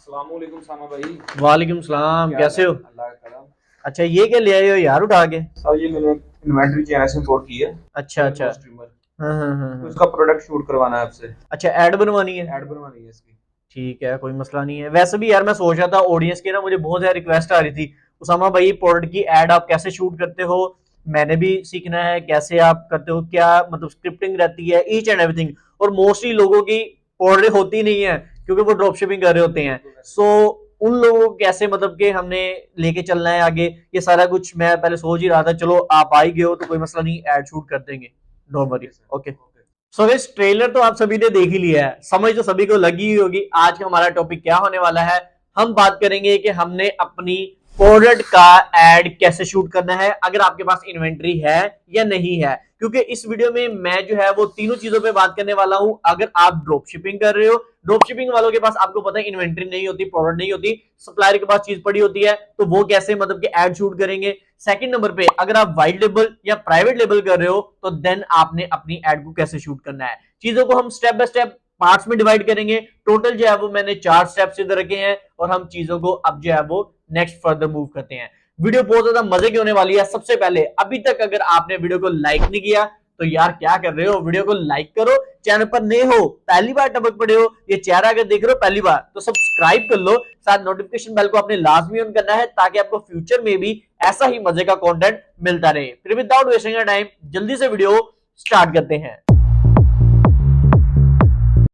अस्सलामुअलैकुम सामा भाई। वालेकुम सलाम, क्या हाल है? कैसे हो? अल्लाह का करम। अच्छा, ये क्या ले आए हो यार उठा के? सर ये मैंने इन्वेंटरी चाइना से इंपोर्ट की है। अच्छा अच्छा। Rainbow streamer. तो हाँ। इसका प्रोडक्ट शूट करवाना है आपसे। अच्छा, ऐड बनवानी है। ऐड बनवानी है इसकी। ठीक है, कोई मसला नहीं है। वैसे भी यार मैं सोच रहा था ऑडियंस की ना, मुझे बहुत ज्यादा रिक्वेस्ट आ रही थी, उसामा भाई प्रोडक्ट की एड आप कैसे शूट करते हो, मैंने भी सीखना है कैसे आप करते हो, क्या मतलब स्क्रिप्टिंग रहती है, ईच एंड एवरीथिंग। और मोस्टली लोगों की प्रोडक्ट होती नहीं है क्योंकि वो ड्रॉप शिपिंग कर रहे होते हैं। बिल्कुल वैसे सो ही है। उन लोगों को कैसे मतलब कि हमने लेके चलना है आगे, ये सारा कुछ मैं पहले सोच ही रहा था। चलो आप आ ही गए हो तो कोई मसला नहीं, एड शूट कर देंगे। Don't worry. Okay sir. Okay. Okay. So इस ट्रेलर तो आप सभी ने देख ही लिया है, समझ तो सभी को लगी ही होगी आज का हमारा टॉपिक क्या होने वाला है। हम बात करेंगे कि हमने अपनी प्रोडक्ट का एड कैसे शूट करना है, अगर आपके पास इन्वेंट्री है या नहीं है। क्योंकि इस वीडियो में मैं जो है वो तीनों चीजों पे बात करने वाला हूं। अगर आप ड्रॉप शिपिंग कर रहे हो, ड्रॉप शिपिंग वालों के पास आपको पता है इन्वेंट्री नहीं होती, प्रोडक्ट नहीं होती, सप्लायर के पास चीज पड़ी होती है, तो वो कैसे मतलब कि एड शूट करेंगे। सेकंड नंबर पे अगर आप वाइट लेबल या प्राइवेट लेबल कर रहे हो तो देन आपने अपनी एड को कैसे शूट करना है। चीजों को हम स्टेप बाय स्टेप पार्ट्स में डिवाइड करेंगे। टोटल जो है वो मैंने 4 स्टेप्स इधर रखे हैं और हम चीजों को अब जो है वो नेक्स्ट फर्दर मूव करते हैं। वीडियो बहुत ज्यादा मजे की होने वाली है। सबसे पहले अभी तक अगर आपने वीडियो को लाइक नहीं किया तो यार क्या कर रहे हो, वीडियो को लाइक करो। चैनल पर नए हो, पहली बार टपक पड़े हो, ये चेहरा अगर देख रहे हो पहली बार तो सब्सक्राइब कर लो। साथ नोटिफिकेशन बेल को आपने लाजमी ऑन करना है ताकि आपको फ्यूचर में भी ऐसा ही मजे का कंटेंट मिलता रहे। फिर विदाउट वेस्टिंग टाइम जल्दी से वीडियो स्टार्ट करते हैं।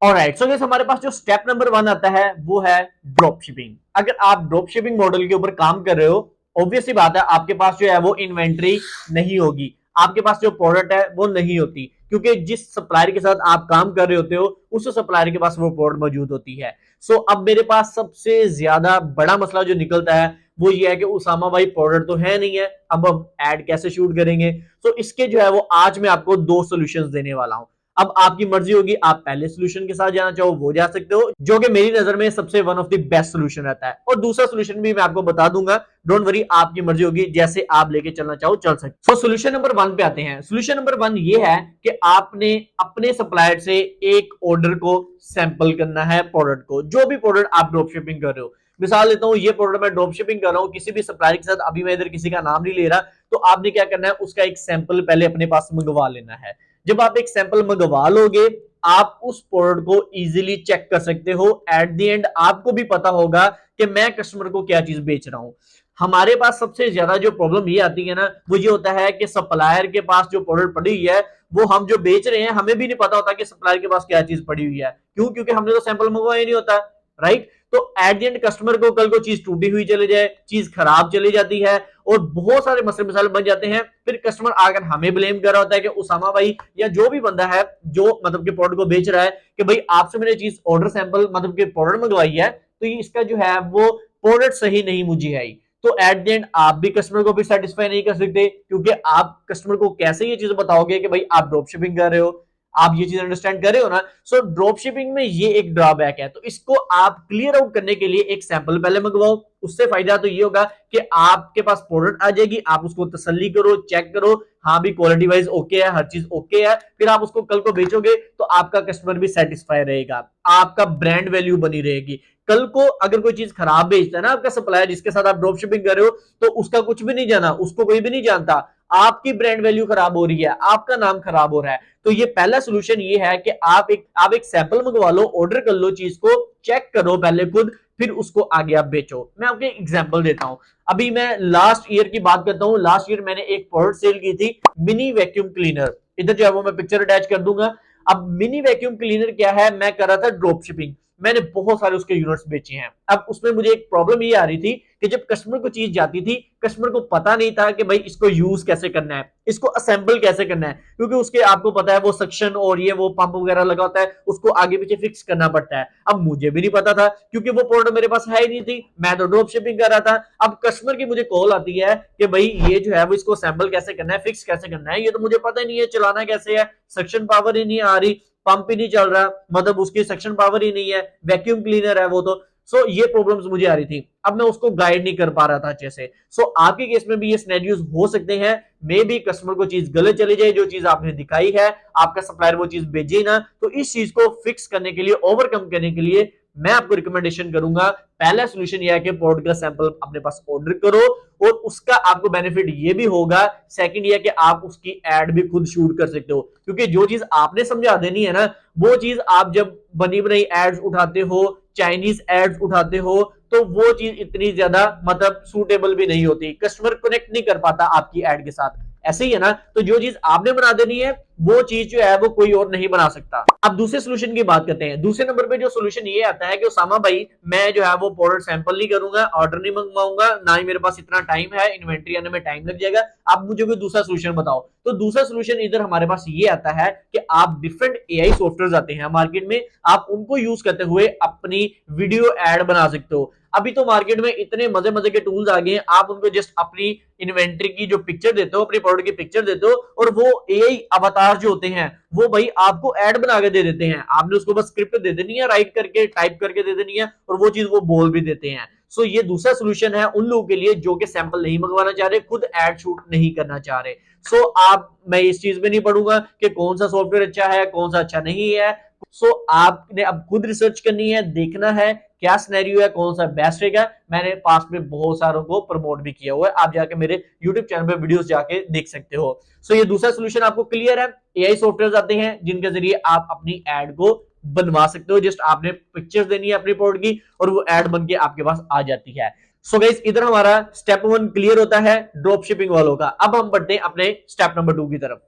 ऑलराइट, सो गाइस हमारे पास जो स्टेप नंबर 1 आता है वो है ड्रॉप शिपिंग। अगर आप ड्रॉप शिपिंग मॉडल के ऊपर काम कर रहे हो, ऑब्वियसली बात है आपके पास जो है वो इन्वेंट्री नहीं होगी, आपके पास जो प्रोडक्ट है वो नहीं होती, क्योंकि जिस सप्लायर के साथ आप काम कर रहे होते हो उस सप्लायर के पास वो प्रोडक्ट मौजूद होती है। सो अब मेरे पास सबसे ज्यादा बड़ा मसला जो निकलता है वो ये है कि उसामा भाई प्रोडक्ट तो है नहीं है, अब हम एड कैसे शूट करेंगे। सो इसके जो है वो आज मैं आपको 2 सॉल्यूशंस देने वाला हूं। अब आपकी मर्जी होगी, आप पहले सोल्यूशन के साथ जाना चाहो वो जा सकते हो, जो कि मेरी नजर में सबसे one of the best solution रहता है, और दूसरा सोल्यूशन भी मैं आपको बता दूंगा। डोंट वरी, आपकी मर्जी होगी, जैसे आप लेके चलना चाहो चल सकते। सो सोल्यूशन नंबर 1 पे आते हैं। सोल्यूशन नंबर 1 ये है कि आपने अपने सप्लायर से एक ऑर्डर को सैंपल करना है, प्रोडक्ट को, जो भी प्रोडक्ट आप ड्रॉप शिपिंग कर रहे हो। मिसाल लेता हूं, ये प्रोडक्ट मैं ड्रॉप शिपिंग कर रहा हूं किसी भी सप्लायर के साथ, अभी मैं इधर किसी का नाम नहीं ले रहा, तो आपने क्या करना है, उसका एक सैंपल पहले अपने पास मंगवा लेना है। जब आप एक सैंपल मंगवा लोगे, आप उस प्रोडक्ट को इजीली चेक कर सकते हो। एट द एंड आपको भी पता होगा कि मैं कस्टमर को क्या चीज बेच रहा हूं। हमारे पास सबसे ज्यादा जो प्रॉब्लम ये आती है ना, वो ये होता है कि सप्लायर के पास जो प्रोडक्ट पड़ी हुई है, वो हम जो बेच रहे हैं हमें भी नहीं पता होता कि सप्लायर के पास क्या चीज पड़ी हुई है। क्यों? क्योंकि हमने तो सैंपल मंगवाया ही नहीं होता, राइट। तो एट द एंड कस्टमर को कल को चीज टूटी हुई चले जाए, चीज खराब चली जाती है, और बहुत सारे मसले मसाले बन जाते हैं। फिर कस्टमर आकर हमें ब्लेम कर रहा होता है कि उसामा भाई या जो भी बंदा है जो मतलब कि प्रोडक्ट को बेच रहा है, कि भाई आपसे मैंने चीज ऑर्डर सैंपल मतलब कि प्रोडक्ट मंगवाई है, तो ये इसका जो है वो प्रोडक्ट सही नहीं मुझे आई। तो एट द एंड आप भी कस्टमर को भी सेटिस्फाई नहीं कर सकते, क्योंकि आप कस्टमर को कैसे ये चीज बताओगे कि भाई आप ड्रॉप शिपिंग कर रहे हो। आप ये चीज अंडरस्टैंड कर रहे हो ना। सो ड्रॉप शिपिंग में ये एक ड्रॉबैक है, तो इसको आप क्लियर आउट करने के लिए एक सैंपल पहले मंगवाओ। उससे फायदा तो ये होगा कि आपके पास प्रोडक्ट आ जाएगी, आप उसको तसल्ली करो, चेक करो, हाँ भी क्वालिटी वाइज ओके है, हर चीज ओके है, फिर आप उसको कल को बेचोगे तो आपका कस्टमर भी सेटिस्फाई रहेगा, आपका ब्रांड वैल्यू बनी रहेगी। कल को अगर कोई चीज खराब बेचता है ना आपका सप्लायर जिसके साथ आप ड्रॉप शिपिंग कर रहे हो, तो उसका कुछ भी नहीं जाना, उसको कोई भी नहीं जानता, आपकी ब्रांड वैल्यू खराब हो रही है, आपका नाम खराब हो रहा है। तो ये पहला सोल्यूशन ये है कि आप एक सैंपल मंगवा लो, ऑर्डर कर लो, चीज को चेक करो पहले खुद, फिर उसको आगे आप बेचो। मैं आपको एक एग्जांपल देता हूं। अभी मैं लास्ट ईयर की बात करता हूं। लास्ट ईयर मैंने एक प्रोडक्ट सेल की थी, मिनी वैक्यूम क्लीनर। इधर जो है वो मैं पिक्चर अटैच कर दूंगा। अब मिनी वैक्यूम क्लीनर क्या है, मैं कर रहा था ड्रॉप शिपिंग, मैंने बहुत सारे उसके यूनिट्स बेचे हैं। अब उसमें मुझे एक प्रॉब्लम ये आ रही थी कि जब कस्टमर को चीज जाती थी, कस्टमर को पता नहीं था कि भाई इसको यूज कैसे करना है, इसको असेंबल कैसे करना है, क्योंकि उसके आपको पता है वो सक्शन और ये वो पंप वगैरह लगा होता है, उसको आगे पीछे फिक्स करना पड़ता है। अब मुझे भी नहीं पता था क्योंकि वो प्रोडक्ट मेरे पास है ही नहीं थी, मैं तो ड्रॉप शिपिंग कर रहा था। अब कस्टमर की मुझे कॉल आती है कि भाई ये जो है वो इसको असेंबल कैसे करना है, फिक्स कैसे करना है, ये तो मुझे पता ही नहीं है, चलाना कैसे है, सक्शन पावर ही नहीं आ रही, पंप ही नहीं चल रहा, मतलब उसकी सक्शन पावर ही नहीं है, वैक्यूम क्लीनर है वो तो। सो ये प्रॉब्लम्स मुझे आ रही थी। अब मैं उसको गाइड नहीं कर पा रहा था अच्छे से। सो आपके केस में भी ये सिनेरियोज हो सकते हैं, मे भी कस्टमर को चीज गलत चली जाए, जो चीज आपने दिखाई है, आपका सप्लायर वो चीज भेजे ना, तो इस चीज को फिक्स करने के लिए, ओवरकम करने के लिए मैं आपको रिकमेंडेशन करूंगा, पहला सोल्यूशन यह है कि प्रोडक्ट का सैंपल अपने पास ऑर्डर करो और उसका आपको बेनिफिट ये भी होगा, सेकंड ये है कि आप उसकी एड भी खुद शूट कर सकते हो, क्योंकि जो चीज आपने समझा देनी है ना, वो चीज आप जब बनी बनाई एड्स उठाते हो, चाइनीज एड्स उठाते हो, तो वो चीज इतनी ज्यादा मतलब सूटेबल भी नहीं होती, कस्टमर कनेक्ट नहीं कर पाता आपकी एड के साथ। ऐसे ही है ना, तो जो चीज आपने बना देनी है वो चीज जो है वो कोई और नहीं बना सकता। अब दूसरे सोल्यूशन की बात करते हैं। दूसरे नंबर पे जो सोल्यूशन ये आता है कि उसामा भाई, मैं जो है वो प्रोडक्ट सैंपल नहीं करूंगा, ऑर्डर नहीं मंगवाऊंगा, ना ही मेरे पास इतना टाइम है, इन्वेंट्री आने में टाइम लग जाएगा, आप मुझे कोई दूसरा सोल्यूशन बताओ। तो दूसरा सोल्यूशन इधर हमारे पास ये आता है कि आप डिफरेंट एआई सॉफ्टवेयर आते हैं मार्केट में, आप उनको यूज करते हुए अपनी वीडियो एड बना सकते हो। अभी तो मार्केट में इतने मजे मजे के टूल्स आ गए हैं, आप उनको जस्ट अपनी इन्वेंट्री की जो पिक्चर देते हो, अपने प्रोडक्ट की पिक्चर देते हो, और वो एआई अवतार जो होते हैं वो भाई आपको ऐड बना के दे देते हैं। आपने उसको बस स्क्रिप्ट दे देनी है, राइट करके टाइप करके दे देनी है, और वो चीज वो बोल भी देते हैं। सो ये दूसरा सोल्यूशन है उन लोगों के लिए जो कि सैंपल नहीं मंगवाना चाह रहे, खुद एड शूट नहीं करना चाह रहे। सो आप, मैं इस चीज में नहीं पढ़ूंगा कि कौन सा सॉफ्टवेयर अच्छा है कौन सा अच्छा नहीं है। सो आपने अब खुद रिसर्च करनी है, देखना है क्या सिनेरियो है, कौन सा बेस्ट रहेगा। मैंने पास में बहुत सारों को प्रमोट भी किया हुआ है, आप जाके मेरे यूट्यूब चैनल पे वीडियोस जाके देख सकते हो। सो ये दूसरा सोल्यूशन आपको क्लियर है। एआई सॉफ्टवेयर आते हैं जिनके जरिए आप अपनी एड को बनवा सकते हो, जस्ट आपने पिक्चर्स देनी है अपनी प्रोडक्ट की और वो एड बन के आपके पास आ जाती है। सो गाइस, इधर हमारा स्टेप 1 क्लियर होता है ड्रॉप शिपिंग वालों का। अब हम बढ़ते हैं अपने स्टेप नंबर 2 की तरफ।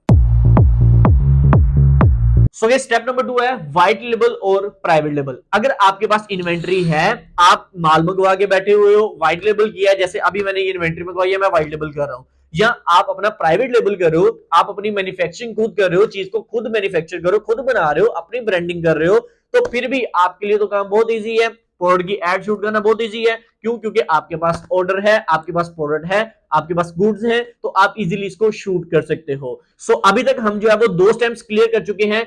सो ये स्टेप नंबर 2 है व्हाइट लेबल और प्राइवेट लेबल। अगर आपके पास इन्वेंट्री है, आप माल मंगवा के बैठे हुए हो, व्हाइट लेबल किया है, जैसे अभी मैंने ये इन्वेंट्री मंगवाई है, मैं व्हाइट लेबल कर रहा हूं, या आप अपना प्राइवेट लेबल कर रहे हो, आप अपनी मैन्युफैक्चरिंग खुद कर रहे हो, चीज को खुद मैन्युफैक्चर करो, खुद बना रहे हो, अपनी ब्रांडिंग कर रहे हो, तो फिर भी आपके लिए तो काम बहुत ईजी है, प्रोडक्ट की एड शूट करना बहुत ईजी है। क्यों? क्योंकि आपके पास ऑर्डर है, आपके पास प्रोडक्ट है, आपके पास गुड्स है, तो आप इजीली इसको शूट कर सकते हो। सो अभी तक हम जो है वो 2 स्टेप्स क्लियर कर चुके हैं,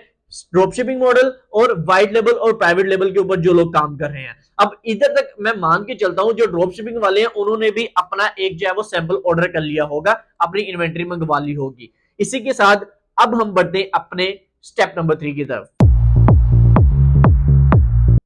ड्रॉप शिपिंग मॉडल और व्हाइट लेबल और प्राइवेट लेबल के ऊपर जो लोग काम कर रहे हैं। अब इधर तक मैं मान के चलता हूं जो ड्रॉप शिपिंग वाले हैं उन्होंने भी अपना एक जो है वो सैंपल ऑर्डर कर लिया होगा, अपनी इन्वेंट्री मंगवा ली होगी। इसी के साथ अब हम बढ़ते हैं अपने स्टेप नंबर 3 की तरफ।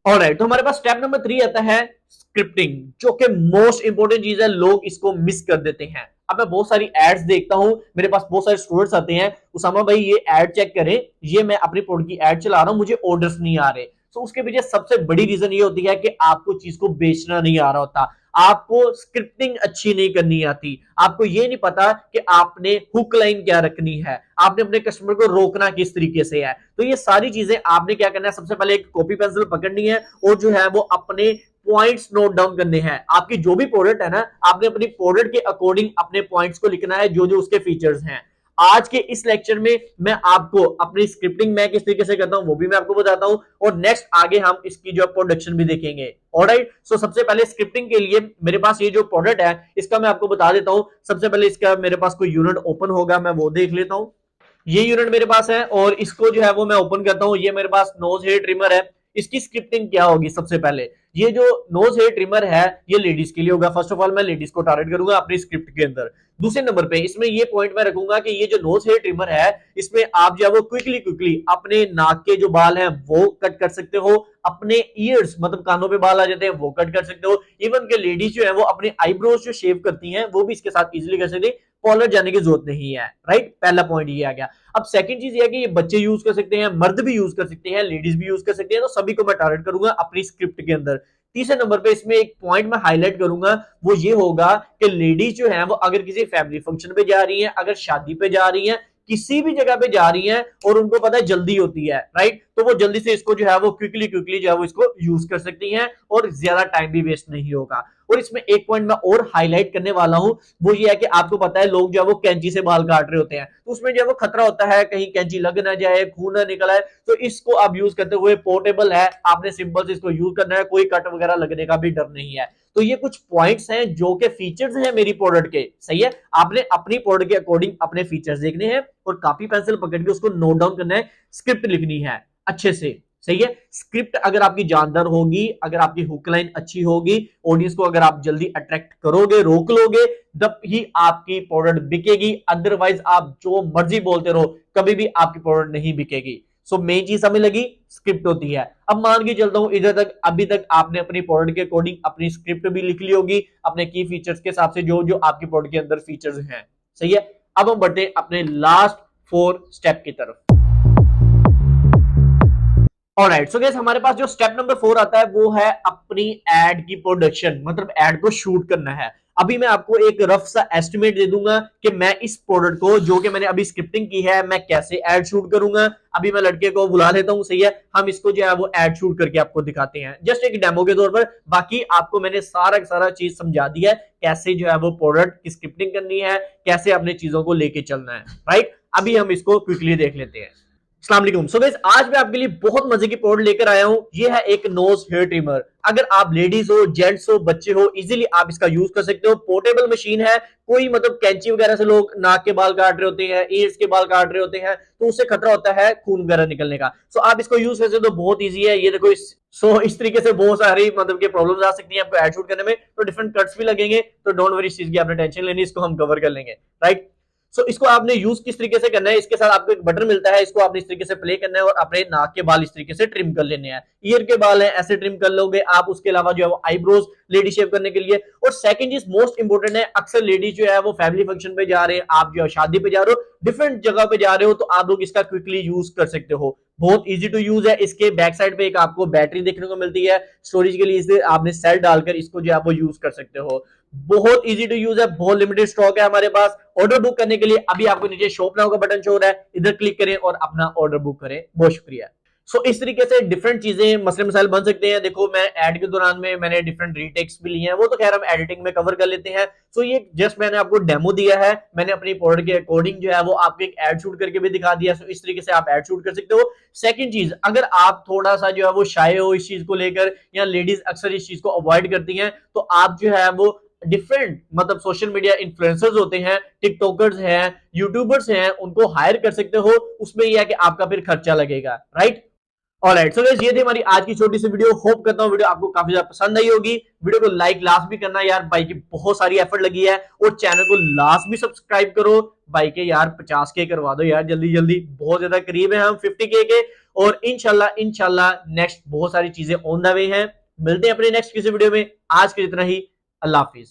ऑलराइट, तो हमारे पास स्टेप नंबर 3 आता है स्क्रिप्टिंग, जो कि मोस्ट इंपोर्टेंट चीज है, लोग इसको मिस कर देते हैं। अब मैं बहुत सारी एड्स देखता हूं, मेरे पास बहुत सारे स्टूडेंट्स आते हैं, उसामा भाई ये एड चेक करें, ये मैं अपनी प्रोडक्ट की एड चला रहा हूं, मुझे ऑर्डर्स नहीं आ रहे। तो उसके पीछे सबसे बड़ी रीजन ये होती है कि आपको चीज को बेचना नहीं आ रहा होता, आपको स्क्रिप्टिंग अच्छी नहीं करनी आती, आपको ये नहीं पता कि आपने हुक लाइन क्या रखनी है, आपने अपने कस्टमर को रोकना किस तरीके से है। तो ये सारी चीजें आपने क्या करना है, सबसे पहले एक कॉपी पेंसिल पकड़नी है और जो है वो अपने पॉइंट्स नोट डाउन करने हैं। आपकी जो भी प्रोडक्ट है ना, आपने अपनी प्रोडक्ट के अकॉर्डिंग अपने पॉइंट्स को लिखना है, जो जो उसके फीचर्स हैं। आज के इस लेक्चर में मैं आपको अपनी स्क्रिप्टिंग मैं किस तरीके से करता हूं वो भी मैं आपको बताता हूं, और नेक्स्ट आगे हम इसकी जो प्रोडक्शन भी देखेंगे। ऑलराइट, सो सबसे पहले स्क्रिप्टिंग के लिए मेरे पास ये जो प्रोडक्ट है इसका मैं आपको बता देता हूं। सबसे पहले इसका मेरे पास कोई यूनिट ओपन होगा, मैं वो देख लेता हूं। ये यूनिट मेरे पास है और इसको जो है वो मैं ओपन करता हूं। ये मेरे पास नोज हेयर ट्रिमर है। इसकी स्क्रिप्टिंग क्या होगी, सबसे पहले ये जो नोज हेयर ट्रिमर है ये लेडीज के लिए होगा। फर्स्ट ऑफ ऑल मैं लेडीज को टारगेट करूंगा अपनी स्क्रिप्ट के अंदर। दूसरे नंबर पे इसमें ये पॉइंट मैं रखूंगा कि ये जो नोज हेयर ट्रिमर है इसमें आप जो है वो क्विकली अपने नाक के जो बाल हैं वो कट कर सकते हो, अपने ईयर्स मतलब कानों पे बाल आ जाते हैं वो कट कर सकते हो, इवन के लेडीज जो है वो अपने आईब्रोज जो शेव करती हैं वो भी इसके साथ इजीली कर सकते हैं, कॉलर जाने की जरूरत नहीं है। राइट, पहला पॉइंट ये आ गया। अब सेकंड चीज ये है कि ये बच्चे यूज कर सकते हैं, मर्द भी यूज कर सकते हैं, लेडीज भी यूज कर सकते हैं, तो सभी को मैं टारगेट करूंगा अपनी स्क्रिप्ट के अंदर। तीसरे नंबर पे इसमें एक पॉइंट मैं हाईलाइट करूंगा, वो ये होगा कि लेडीज जो है वो अगर किसी फैमिली फंक्शन पे जा रही हैं, अगर शादी पे जा रही हैं, किसी भी जगह पे जा रही हैं और उनको पता है जल्दी होती है, राइट, तो वो जल्दी से इसको जो है वो क्विकली जो है वो इसको यूज कर सकती हैं और ज्यादा टाइम भी वेस्ट नहीं होगा। और इसमें एक पॉइंट मैं और हाईलाइट करने वाला हूं, वो ये है कि आपको पता है लोग जो है वो कैंची से बाल काट रहे होते हैं, तो उसमें जो है वो खतरा होता है कहीं कैंची लग ना जाए, खून ना निकल आए। तो इसको आप यूज करते हुए पोर्टेबल है, आपने सिंपल से इसको यूज करना है, कोई कट वगैरह लगने का भी डर नहीं है। तो ये कुछ पॉइंट्स हैं जो के फीचर्स हैं मेरी प्रोडक्ट के, सही है। आपने अपनी प्रोडक्ट के अकॉर्डिंग अपने फीचर्स देखने हैं और कॉपी पेंसिल पकड़ के उसको नोट डाउन करना है, स्क्रिप्ट लिखनी है अच्छे से, सही है। स्क्रिप्ट अगर आपकी जानदार होगी, अगर आपकी हुक लाइन अच्छी होगी, ऑडियंस को अगर आप जल्दी अट्रैक्ट करोगे, रोक लोगे, तब ही आपकी प्रोडक्ट बिकेगी। अदरवाइज आप जो मर्जी बोलते रहो, कभी भी आपकी प्रोडक्ट नहीं बिकेगी। सो मेन चीज समझ लगी, स्क्रिप्ट होती है। अब मान के चलता हूं इधर तक अभी तक आपने अपनी प्रोडक्ट के अकॉर्डिंग अपनी स्क्रिप्ट भी लिख ली होगी, अपने की फीचर्स के हिसाब से जो जो आपकी प्रोडक्ट के अंदर फीचर्स हैं। सही है, अब हम बढ़ते हैं अपने लास्ट 4 स्टेप की तरफ। ऑलराइट, सो गाइस हमारे पास जो स्टेप नंबर 4 आता है वो है अपनी एड की प्रोडक्शन, मतलब एड को शूट करना है। अभी मैं आपको एक रफ सा एस्टिमेट दे दूंगा कि मैं इस प्रोडक्ट को जो कि मैंने अभी स्क्रिप्टिंग की है मैं कैसे एड शूट करूंगा। अभी मैं लड़के को बुला लेता हूं, सही है, हम इसको जो है वो एड शूट करके आपको दिखाते हैं जस्ट एक डेमो के तौर पर। बाकी आपको मैंने सारा का सारा चीज समझा दिया है, कैसे जो है वो प्रोडक्ट की स्क्रिप्टिंग करनी है, कैसे अपने चीजों को लेके चलना है। राइट, अभी हम इसको क्विकली देख लेते हैं। अस्सलाम वालेकुम। सो गाइस आज मैं आपके लिए बहुत मजे की प्रोडक्ट लेकर आया हूं। ये है एक नोज हेयर ट्रिमर। अगर आप लेडीज हो, जेंट्स हो, बच्चे हो, इजीली आप इसका यूज कर सकते हो। पोर्टेबल मशीन है, कोई मतलब कैंची वगैरह से लोग नाक के बाल काट रहे होते हैं, ईयर्स के बाल काट रहे होते हैं, तो उससे खतरा होता है खून वगैरह निकलने का। सो आप इसको यूज कर सकते हो, बहुत ईजी है। ये देखो इस तरीके से बहुत सारी मतलब के प्रॉब्लम्स आ सकती हैं आपको एड शूट करने में, तो डिफरेंट कट्स भी लगेंगे, तो डोंट वरी, इस चीज की आपने टेंशन लेनी, इसको हम कवर कर लेंगे। राइट, सो इसको आपने यूज किस तरीके से करना है, इसके साथ आपको एक बटन मिलता है, इसको आपने इस तरीके से प्ले करना है और अपने नाक के बाल इस तरीके से ट्रिम कर लेने हैं। ईयर के बाल है ऐसे ट्रिम कर लोगे आप। उसके अलावा जो है वो आईब्रोज लेडी शेव करने के लिए। और सेकंड चीज मोस्ट इंपोर्टेंट है, अक्सर लेडीज जो है वो फैमिली फंक्शन पे जा रहे हैं, आप जो है शादी पे जा रहे हो, डिफरेंट जगह पे जा रहे हो, तो आप लोग इसका क्विकली यूज कर सकते हो। बहुत इजी टू यूज है। इसके बैक साइड पे एक आपको बैटरी देखने को मिलती है स्टोरेज के लिए, इसे आपने सेल डालकर इसको जो है वो यूज कर सकते हो। बहुत इजी टू यूज है, बहुत लिमिटेड स्टॉक है हमारे पास। ऑर्डर बुक करने के लिए अभी आपको नीचे शॉप नाउ का बटन शो हो रहा है, इधर क्लिक करें और अपना ऑर्डर बुक करें। बहुत शुक्रिया। सो इस तरीके से डिफरेंट चीजें मसले मसाइल बन सकते हैं। देखो मैं एड के दौरान में मैंने डिफरेंट रीटेक्स भी लिए हैं, वो तो खैर हम एडिटिंग में कवर कर लेते हैं। सो ये जस्ट मैंने आपको डेमो दिया है, मैंने अपनी प्रोडक्ट के अकॉर्डिंग जो है वो आपको एक एड शूट करके भी दिखा दिया। सो इस तरीके से आप एड शूट कर सकते हो। सेकंड चीज, अगर आप थोड़ा सा जो है वो शाय हो इस चीज को लेकर, या लेडीज अक्सर इस चीज को अवॉइड करती हैं, तो आप जो है वो डिफरेंट मतलब सोशल मीडिया इन्फ्लुएंसर्स होते हैं, टिकटॉकर्स हैं, यूट्यूबर्स हैं, उनको हायर कर सकते हो। उसमें यह है कि आपका फिर खर्चा लगेगा। राइट, ऑलराइट, सो गाइस ये थी हमारी आज की छोटी सी वीडियो। होप करता हूं वीडियो आपको काफी ज्यादा पसंद आई होगी। वीडियो को लाइक लास्ट भी करना यार, भाई की बहुत सारी एफर्ट लगी है। और चैनल को लास्ट भी सब्सक्राइब करो भाई के यार, 50K करवा दो यार जल्दी जल्दी, बहुत ज्यादा करीब है हम 50K के। और इंशाल्लाह नेक्स्ट बहुत सारी चीजें ऑन द वे हैं। मिलते हैं अपने नेक्स्ट किसी वीडियो में। आज के इतना ही, अल्लाह हाफिज।